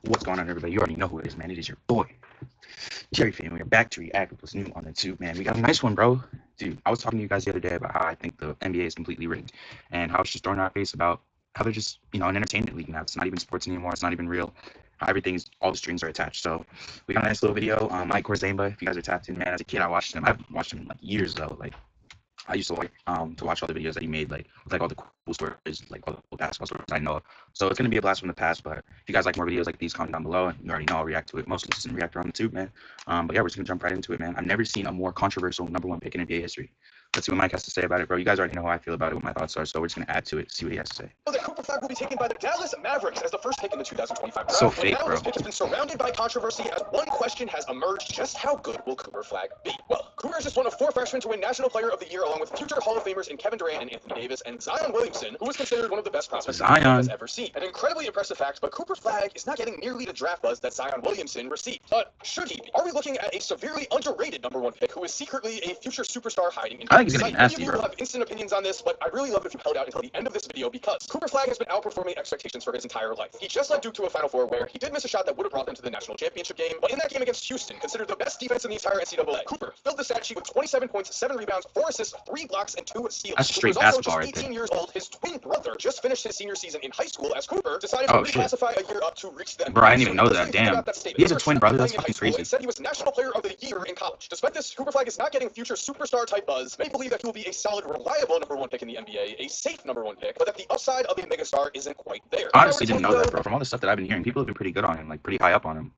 What's going on, everybody? You already know who it is, man. It is your boy, Jerry Fan. We're back to react with what's new on the tube, man. We got a nice one, bro. Dude, I was talking to you guys the other day about how I think the NBA is completely rigged and how it's just thrown in our face about how they're just, an entertainment league now. It's not even sports anymore. It's not even real. How everything's, all the strings are attached. So we got a nice little video. Mike Korzemba, if you guys are tapped in, man. As a kid, I watched him. I've watched him like years ago. Like, I used to like to watch all the videos that he made, like with like all the cool stories, like all the basketball stories I know of. So it's gonna be a blast from the past. But if you guys like more videos like these, comment down below. And you already know I'll react to it. Most consistent reactor on the tube, man. But yeah, we're just gonna jump right into it, man. I've never seen a more controversial #1 pick in NBA history. Let's see what Mike has to say about it, bro. You guys already know how I feel about it, what my thoughts are. So we're just gonna add to it, see what he has to say. That Cooper Flag will be taken by the Dallas Mavericks as the first pick in the 2025 draft. So fake, now bro. This pick has been surrounded by controversy as one question has emerged: just how good will Cooper Flag be? Well, Cooper is just one of 4 freshmen to win National Player of the Year, along with future Hall of Famers in Kevin Durant and Anthony Davis, and Zion Williamson, who is considered one of the best prospects the game has ever seen. An incredibly impressive fact, but Cooper Flag is not getting nearly the draft buzz that Zion Williamson received. But should he be? Are we looking at a severely underrated #1 pick who is secretly a future superstar hiding in I think he's gonna be nasty, Many of you bro. will have instant opinions on this, but I really love if you held out until the end of this video, because Cooper Flag has been outperforming expectations for his entire life. He just led Duke to a Final Four where he did miss a shot that would have brought them to the national championship game, but in that game against Houston, considered the best defense in the entire NCAA, Cooper filled the stat sheet with 27 points, 7 rebounds, 4 assists, 3 blocks, and 2 steals. That's straight Cooper's also basketball just right 18 there. years old. His twin brother just finished his senior season in high school as Cooper decided to reclassify a year up to reach the NBA. Bro, I didn't even know that. Damn. He has a twin brother. That's fucking crazy. And said he was National Player of the Year in college. Despite this, Cooper Flag is not getting future superstar type buzz. Many believe that he will be a solid, reliable #1 pick in the NBA, a safe #1 pick, but that the upside of a megastar isn't quite there. I honestly didn't know that, bro. From all the stuff that I've been hearing, people have been pretty good on him, like pretty high up on him.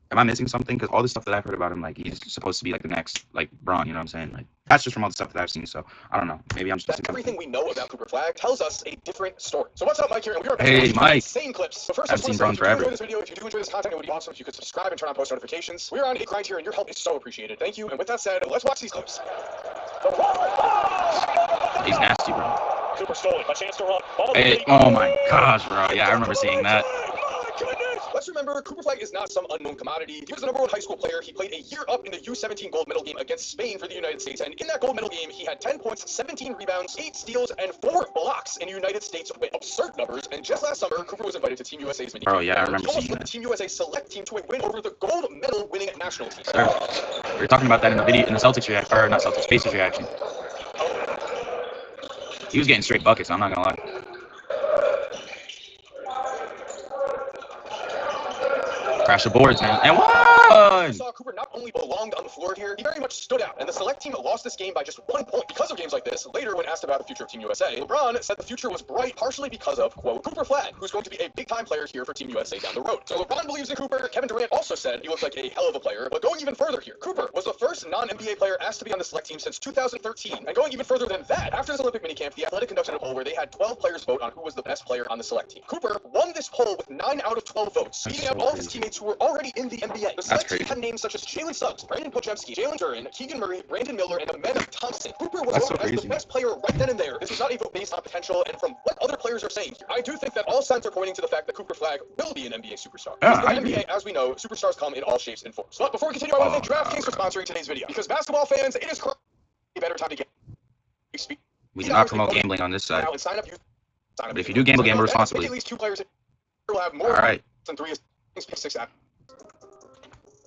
Am I missing something? Because all the stuff that I've heard about him, like he's supposed to be like the next, like Braun. You know what I'm saying? Like that's just from all the stuff that I've seen. So I don't know. Maybe I'm just missing everything we know about Cooper Flag tells us a different story. So what's up, Mike here? And we are Hey, Mike. Same clips. So first, I've seen Braun forever. If you do enjoy this content, it would be awesome if you could subscribe and turn on post notifications. We're on a grind here, and your help is so appreciated. Thank you. And with that said, let's watch these clips. He's nasty, bro. Cooper stole it. A chance to run. Hey, oh my gosh, bro. Yeah, I remember seeing that. Let's remember, Cooper Flag is not some unknown commodity. He was the #1 high school player. He played a year up in the U17 gold medal game against Spain for the United States, and in that gold medal game, he had 10 points, 17 rebounds, 8 steals, and 4 blocks in United States win. Absurd numbers. And just last summer, Cooper was invited to Team USA's mini. Oh yeah, I remember seeing the that. Team USA select team to a win over the gold medal winning national team. Sir, we were talking about that in the video, in the Celtics reaction, or not Celtics, Pacers reaction. He was getting straight buckets. I'm not gonna lie. Crash the boards, man. And one! Saw Cooper not only belonged on the floor here, he very much stood out, and the select team lost this game by just 1 point. Because of games like this, later when asked about the future of Team USA, LeBron said the future was bright partially because of, quote, Cooper Flag, who's going to be a big-time player here for Team USA down the road. So LeBron believes in Cooper. Kevin Durant also said he looked like a hell of a player, but going even further here, Cooper was the first non-NBA player asked to be on the select team since 2013, and going even further than that, after this Olympic minicamp, the Athletic conducted a poll where they had 12 players vote on who was the best player on the select team. Cooper won this poll with 9 out of 12 votes, beating out all of his teammates who were already in the NBA. The select team had names such as Jalen Suggs, Brandon Podziemski, Jalen Duren, Keegan Murray, Brandon Miller, and Amanda Thompson. Cooper was voted as the best player right then and there. This was not a vote based on potential, and from what other players are saying here, I do think that all signs are pointing to the fact that Cooper Flag will be an NBA superstar. Yeah, in the NBA, as we know, superstars come in all shapes and forms. But before we continue, I want to thank DraftKings for sponsoring today's video, because basketball fans, it is a better time to get. We do not promote gambling on this side. Now and sign up. But if you do gamble responsibly. At least 2 players will have more than 3 6 apps.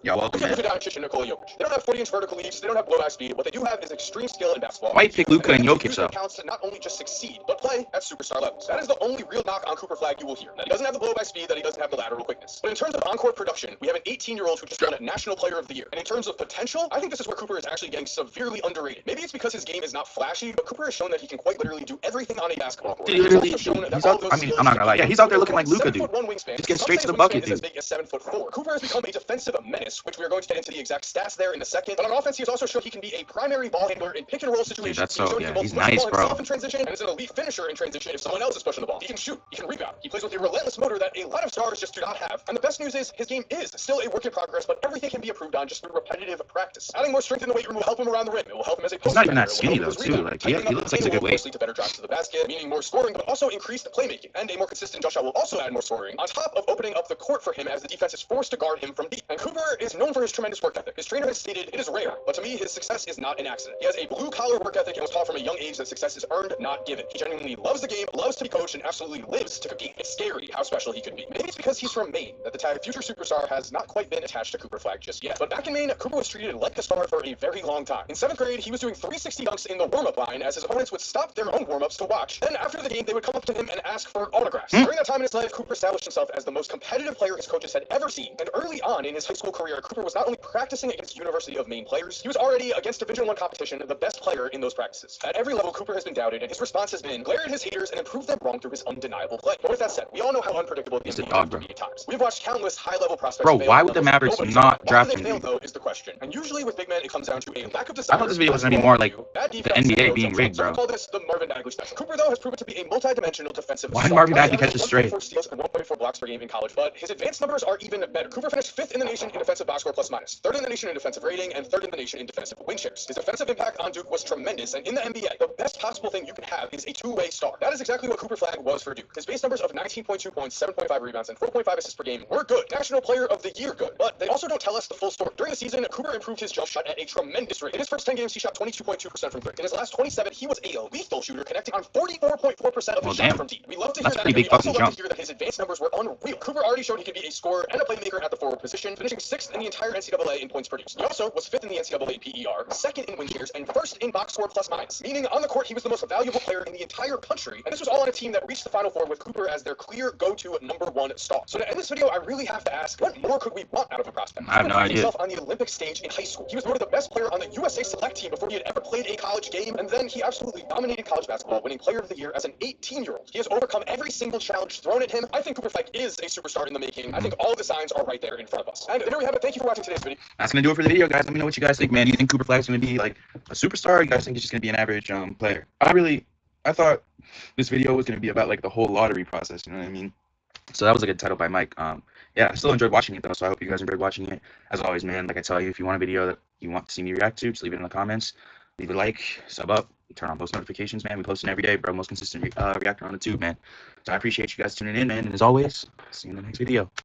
Y'all welcome, man. They don't have 40-inch vertical leaps. They don't have blow-by speed. What they do have is extreme skill in basketball. Why pick Luka and Jokic up? Counts to not only just succeed, but play at superstar levels. That is the only real knock on Cooper Flag you will hear. That he doesn't have the blow-by speed, that he doesn't have the lateral quickness. But in terms of on-court production, we have an 18-year-old who just won a National Player of the Year. And in terms of potential, I think this is where Cooper is actually getting severely underrated. Maybe it's because his game is not flashy, but Cooper has shown that he can quite literally do everything on a basketball court. I'm not gonna lie. Yeah, he's out there looking like Luka, dude. Just get straight to the bucket, dude. As big as 7'4". Cooper has become a defensive menace, which we are going to get into the exact stats there in a second. But on offense, he has also shown he can be a primary ball handler in pick and roll situations. Dude, that's so, yeah, he's nice, bro. In transition, and is an elite finisher in transition if someone else is pushing the ball. He can shoot, he can rebound. He plays with a relentless motor that a lot of stars just do not have. And the best news is his game is still a work in progress, but everything can be improved on just through repetitive practice. Adding more strength in the weight room will help him around the rim. It will help him as a post. He's not even that skinny though, too. Like he looks like a good weight. To better drives to the basket, meaning more scoring, but also increased playmaking. And a more consistent Josh Hart will also add more scoring, on top of opening up the court for him as the defense is forced to guard him from deep. And Cooper is known for his tremendous work ethic. His trainer has stated it is rare, but to me, his success is not an accident. He has a blue-collar work ethic and was taught from a young age that success is earned, not given. He genuinely loves the game, loves to be coached, and absolutely lives to compete. It's scary how special he could be. Maybe it's because he's from Maine that the tag future superstar has not quite been attached to Cooper Flag just yet. But back in Maine, Cooper was treated like a star for a very long time. In 7th grade, he was doing 360 dunks in the warm-up line as his opponents would stop their own warm-ups to watch. Then after the game, they would come up to him and ask for autographs. During that time in his life, Cooper established himself as the most competitive player his coaches had ever seen. And early on in his high school career, Cooper was not only practicing against University of Maine players, he was already, against Division I competition, the best player in those practices. At every level, Cooper has been doubted, and his response has been glare at his haters and improve them wrong through his undeniable play. But with that said, we all know how unpredictable the NBA can be at times. We've watched countless high-level prospects Bro, fail why at would the levels Mavericks nobody not saw. draft Why him? they fail, though, is the question. And usually with big men, it comes down to a lack of desire. I thought this video was gonna be more like bad the defense, NBA and being no rigged, jump shot. bro. So we call this the Marvin Bagley special. Cooper, though, has proven to be a multi-dimensional defensive Why star. Marvin Bagley He catches averaged straight? 1.4 steals and 1.4 blocks per game in college, but his advanced numbers are even better. Cooper finished 5th in the nation in defensive box score plus minus, 3rd in the nation in defensive rating, and 3rd in the nation in defensive win shares. His defensive impact on Duke was tremendous, and in the NBA, the best possible thing you can have is a two-way star. That is exactly what Cooper Flag was for Duke. His base numbers of 19.2 points, 7.5 rebounds, and 4.5 assists per game were good. National Player of the Year good. But they also don't tell us the full story. During the season, Cooper improved his jump shot at a tremendous rate. In his first 10 games, he shot 22.2% from 3. In his last 27, he was a lethal shooter, connecting on 44.4% of his shots from deep. We love to hear That's that, pretty and big we also fucking love jump. to hear that his advanced numbers were unreal. Cooper already showed he could be a scorer and a playmaker at the forward position, finishing 6th in the entire NCAA in points produced. He also was 5th in the NCAA PER, 2nd in win shares, and 1st in box score plus minus, meaning on the court he was the most valuable player in the entire country. And this was all on a team that reached the Final Four with Cooper as their clear go-to #1 star. So to end this video, I really have to ask, what more could we want out of a prospect? I have no Cooper proved idea. himself on the Olympic stage in high school. He was voted the best player on the USA Select team before he had ever played a college game, and then he absolutely dominated college basketball, winning Player of the Year as an 18-year-old. He has overcome every single challenge thrown at him. I think Cooper Flag is a superstar in the making. I think all the signs are right there in front of us. And there we have it. Thank you for watching today's video. That's gonna do it for the video, guys. Let me know what you guys think, man. Do you think Cooper Flag's gonna be like a superstar? Or you guys think he's just gonna be an average player? I thought this video was gonna be about like the whole lottery process. You know what I mean? So that was a good title by Mike. Yeah, I still enjoyed watching it though. So I hope you guys enjoyed watching it. As always, man. Like I tell you, if you want a video that you want to see me react to, just leave it in the comments. Leave a like, sub up, turn on post notifications, man. We posting every day, bro. Most consistent reactor on the tube, man. So I appreciate you guys tuning in, man. And as always, see you in the next video.